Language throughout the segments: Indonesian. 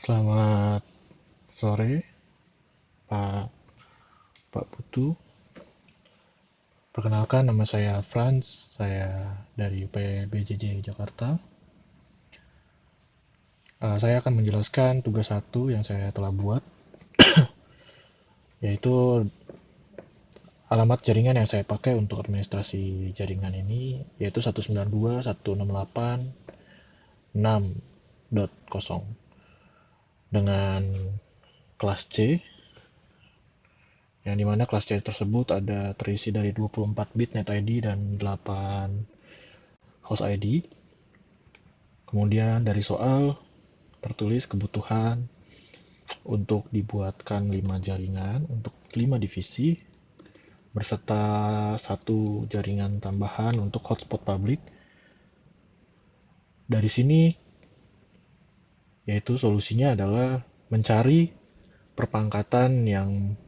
Selamat sore, Pak Pak Putu. Perkenalkan, nama saya Franz. Saya dari UPBJJ Jakarta. Saya akan menjelaskan tugas satu yang saya telah buat, yaitu alamat jaringan yang saya pakai untuk administrasi jaringan ini, yaitu 192.168.6.0 dengan kelas C, yang dimana kelas C tersebut ada terisi dari 24 bit net ID dan 8 host ID. Kemudian dari soal tertulis kebutuhan untuk dibuatkan 5 jaringan untuk 5 divisi berserta satu jaringan tambahan untuk hotspot publik. Dari sini yaitu solusinya adalah mencari perpangkatan yang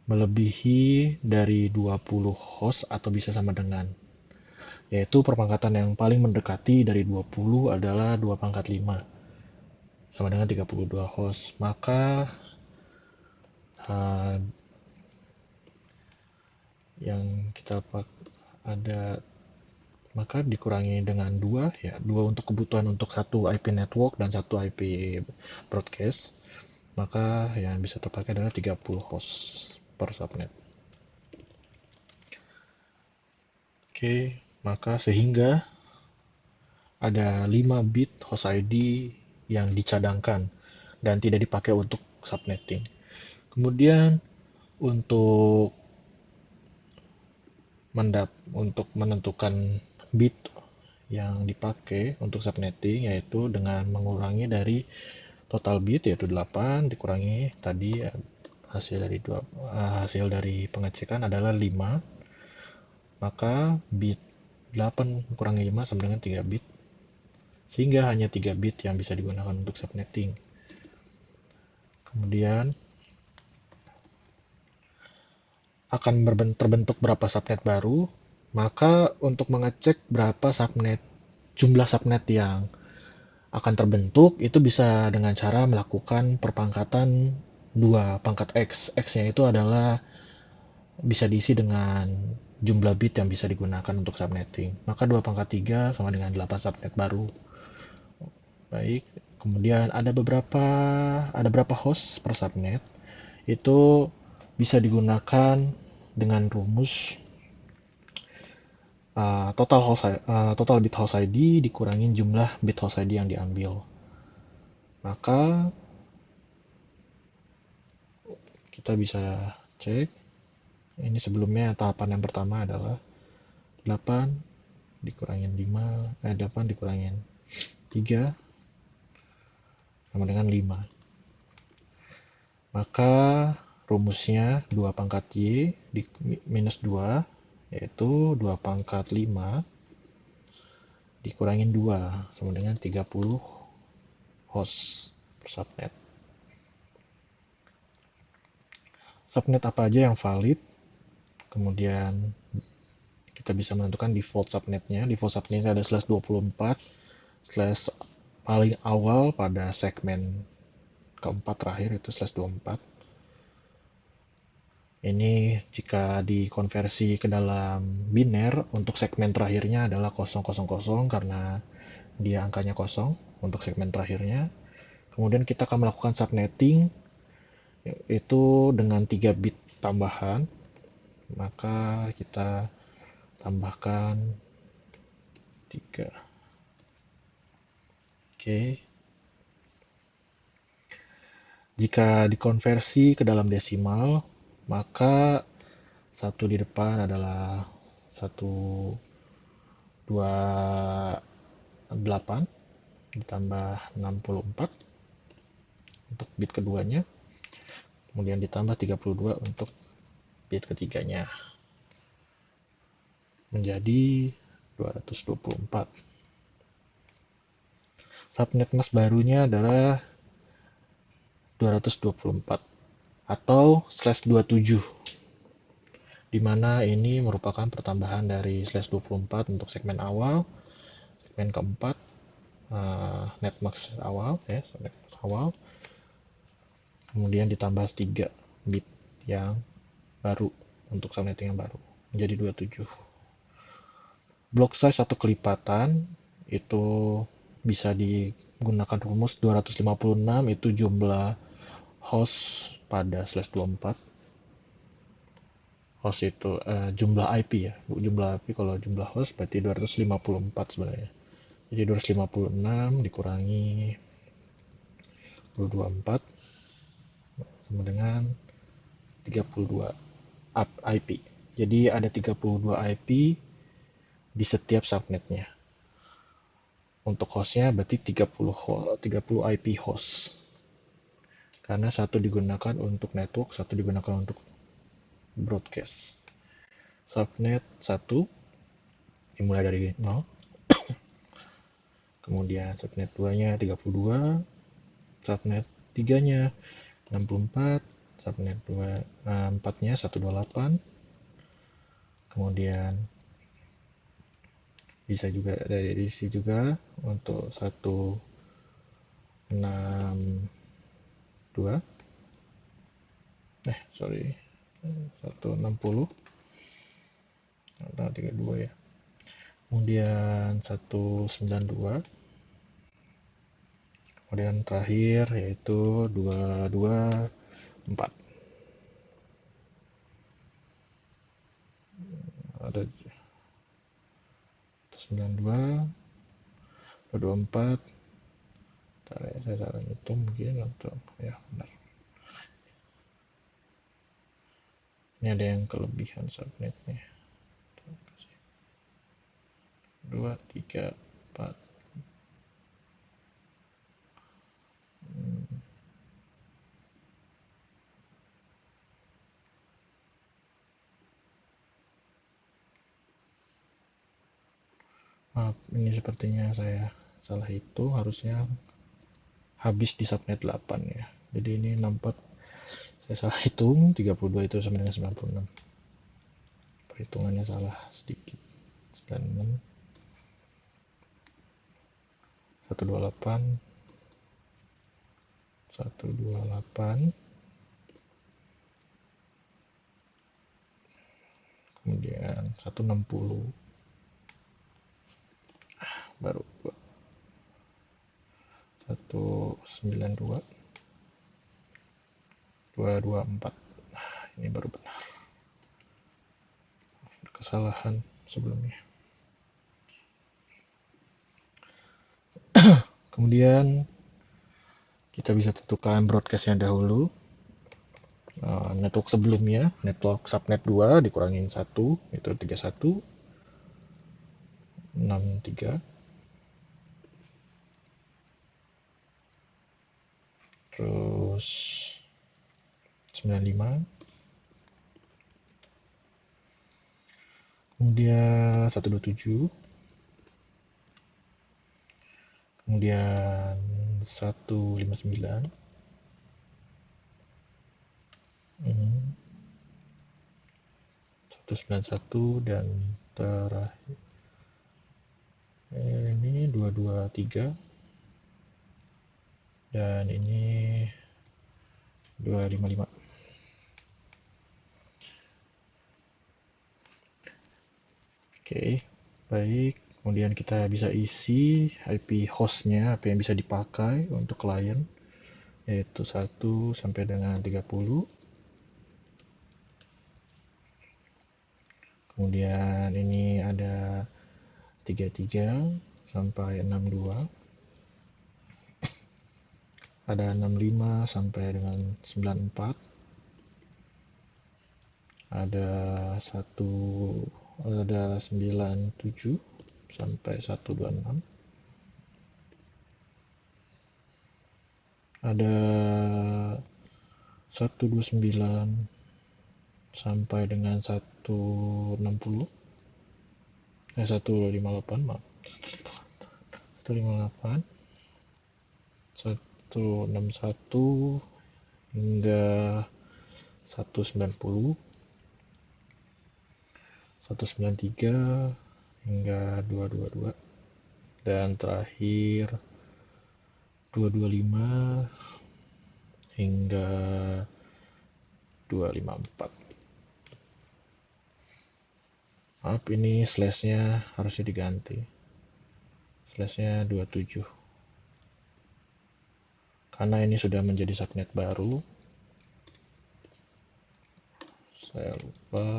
melebihi dari 20 host atau bisa sama dengan, yaitu perpangkatan yang paling mendekati dari 20 adalah 2 pangkat 5 sama dengan 32 host. Maka yang kita ada maka dikurangi dengan 2, ya 2 untuk kebutuhan untuk satu IP network dan satu IP broadcast, maka yang bisa terpakai adalah 30 host per subnet. Oke, maka sehingga ada 5 bit host ID yang dicadangkan dan tidak dipakai untuk subnetting. Kemudian untuk menentukan bit yang dipakai untuk subnetting, yaitu dengan mengurangi dari total bit, yaitu 8 dikurangi tadi hasil dari pengecekan adalah 5, maka bit 8 kurangi 5 sama dengan 3 bit, sehingga hanya 3 bit yang bisa digunakan untuk subnetting. Kemudian akan terbentuk berapa subnet baru, maka untuk mengecek berapa jumlah subnet yang akan terbentuk itu bisa dengan cara melakukan perpangkatan 2 pangkat X. X-nya itu adalah bisa diisi dengan jumlah bit yang bisa digunakan untuk subnetting. Maka 2 pangkat 3 sama dengan 8 subnet baru. Baik, kemudian ada berapa host per subnet. Itu bisa digunakan dengan rumus total bit host ID dikurangin jumlah bit host ID yang diambil. Maka kita bisa cek. Ini sebelumnya tahapan yang pertama adalah 8 dikurangin 8 dikurangin 3 sama dengan 5. Maka rumusnya 2 pangkat Y minus 2, yaitu 2 pangkat 5 dikurangin 2 sama dengan 30 host per subnet. Subnet apa aja yang valid, kemudian kita bisa menentukan default subnetnya. Default subnetnya ada /24 paling awal pada segmen keempat terakhir itu /24. Ini jika dikonversi ke dalam biner, untuk segmen terakhirnya adalah 000 karena dia angkanya 0 untuk segmen terakhirnya. Kemudian kita akan melakukan subnetting itu dengan 3 bit tambahan. Maka kita tambahkan 3. Oke. Jika dikonversi ke dalam desimal, maka 1 di depan adalah 128 ditambah 64 untuk bit keduanya, kemudian ditambah 32 untuk bit ketiganya, menjadi 224. Subnet mask barunya adalah 224 atau /27, di mana ini merupakan pertambahan dari /24 untuk segmen awal, segmen keempat netmax awal ya, netmax awal, kemudian ditambah 3 bit yang baru untuk subnetting yang baru menjadi 27. Block size atau kelipatan itu bisa digunakan rumus 256, itu jumlah host pada /24. Host itu jumlah IP ya, jumlah IP. Kalau jumlah host berarti 254 sebenarnya. Jadi 256 dikurangi 224 sama dengan 32 IP. Jadi ada 32 IP di setiap subnetnya. Untuk hostnya berarti 30 IP host. Karena satu digunakan untuk network, satu digunakan untuk broadcast. Subnet 1 dimulai dari 0. Kemudian subnet 2-nya 32, subnet 3-nya 64, subnet 4-nya 128. Kemudian bisa juga dari edisi juga untuk 162 160 32 ya. Kemudian 192, kemudian terakhir yaitu 224. Ada 92, 224. Saya salah hitung mungkin untuk ya benar. Ini ada yang kelebihan subnetnya. 2, 3, 4. Maaf, ini sepertinya saya salah hitung, harusnya habis di subnet 8 ya. Jadi ini 64, saya salah hitung, 32 itu sama dengan 96. Perhitungannya salah sedikit. 96, 128, 128, kemudian 160, baru 192, 224. Ini baru benar. Kesalahan sebelumnya. Kemudian kita bisa tentukan broadcastnya dahulu. Network sebelumnya, network subnet 2 dikurangin 1, itu 31, 63, terus 95, kemudian 127, kemudian 159, 191, dan terakhir ini 223, dan ini 255. Oke, baik. Kemudian kita bisa isi IP hostnya, apa yang bisa dipakai untuk klien, yaitu 1 sampai dengan 30. Kemudian ini ada 33 sampai 62. Ada 65 sampai dengan 94. Ada 97 sampai 126. Ada 129 sampai dengan 160. 158, maaf. 158, 161 hingga 190, 193 hingga 222, dan terakhir 225 hingga 254. Maaf, ini slashnya harusnya diganti. Slashnya 27. Karena ini sudah menjadi subnet baru. Saya lupa,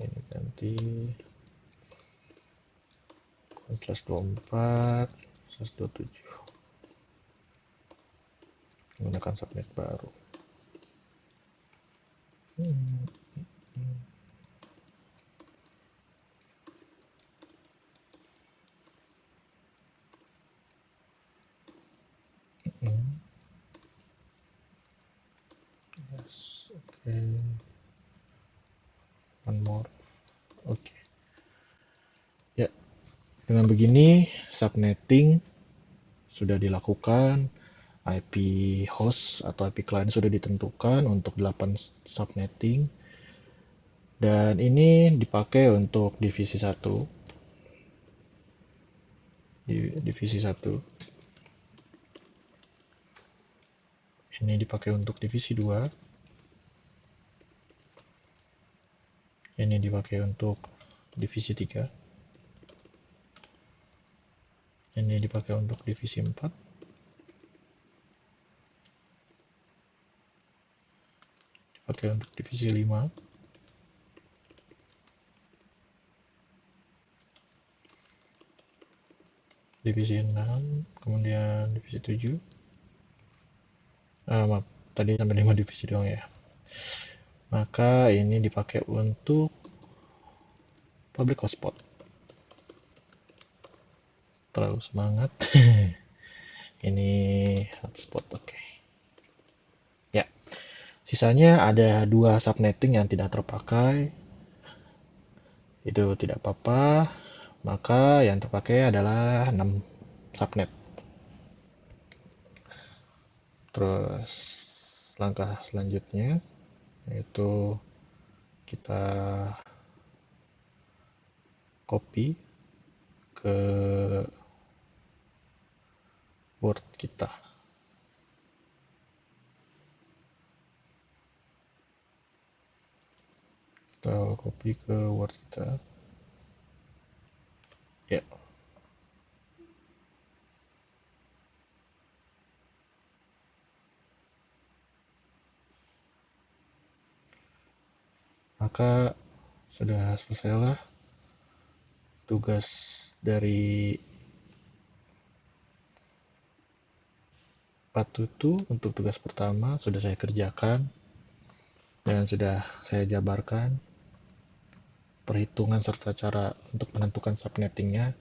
ini ganti. Slash 24, slash 27. Menggunakan subnet baru. Yes, oke. One more. Oke. Ya, dengan begini subnetting sudah dilakukan, IP host atau IP client sudah ditentukan untuk 8 subnetting, dan ini dipakai untuk divisi 1. Divisi 1. Ini dipakai untuk divisi 2. Ini dipakai untuk divisi 3. Ini dipakai untuk divisi 4. Dipakai untuk divisi 5. Divisi 6, kemudian divisi 7. Maaf, tadi sampai 5 divisi doang ya. Maka ini dipakai untuk public hotspot. Terlalu semangat. Ini hotspot, oke. Ya, sisanya ada 2 subnetting yang tidak terpakai. Itu tidak apa-apa. Maka yang terpakai adalah 6 subnet. Terus langkah selanjutnya yaitu kita copy ke Word kita. Kita copy ke Word kita. Ya. Maka sudah selesailah tugas dari Pak Tutu. Untuk tugas pertama sudah saya kerjakan dan sudah saya jabarkan perhitungan serta cara untuk menentukan subnettingnya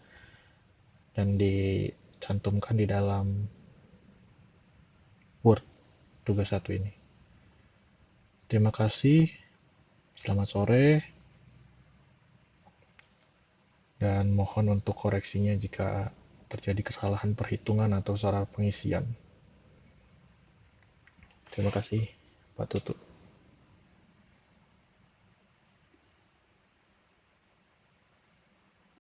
dan dicantumkan di dalam Word tugas 1 ini. Terima kasih, selamat sore, dan mohon untuk koreksinya jika terjadi kesalahan perhitungan atau cara pengisian. Terima kasih, Pak Tutu.